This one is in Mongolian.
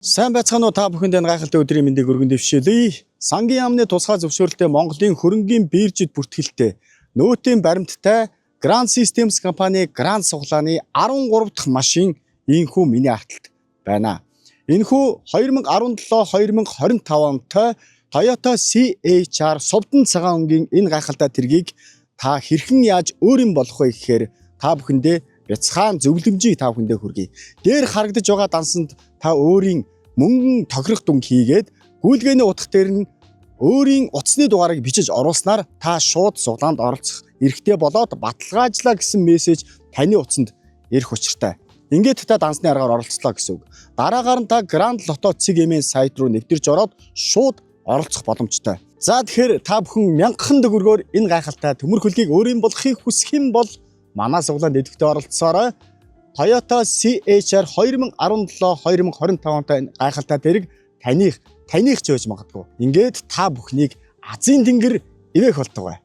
Сайн байцгаана уу та бүхэнд энэ гайхалтай өдрийн мэндийг өргөн дэвшээлье. Сангийн яамны тусгай зөвшөөрлөдөө Монголын хөрөнгийн биржид бүртгэлтэй нөөтийн баримттай Grand Systems компани Grand суглааны 13 дахь машин энэхүү миний арталт байна. Энэхүү 2017-2025 онтой Toyota CHR Сувдан цагаан өнгийн энэ гайхалтай тэргийг та хэрхэн яаж өөрийн болох вэ гэхээр та бүхэндээ бяцхан зөвлөмжийг та бүхэндээ хүргэе. Дээр харагдаж байгаа дансанд та өөрийн мөнгөн тохирох дүнг хийгээд гүйлгээний утга дээр нь өөрийн утасны дугаарыг бичиж оруулснаар та шууд суглаанд оролцох эрхтэй болоод баталгаажлаа гэсэн мессеж таны утсанд ирэх учиртай. Ингээд та дансны аргаар оролцлоо гэсэн үг. Дараагаар нь та Grand Lotto CGM-ийн сайт руу нэвтэрч ороод шууд оролцох боломжтой. За тэгэхээр та бүхэн мянган төгрөгөөр энэ гайхалтай төмөр хөлгийг өөрийн болгохыг хүсэх юм бол манай суглаанд идэвхтэй оролцоорой. Toyota CHR 2017-2025 онтой гайхалтай тэрэг таних ч байж магадгүй. Ингээд та бүхнийг азийн тэнгэр ивэх болтугай.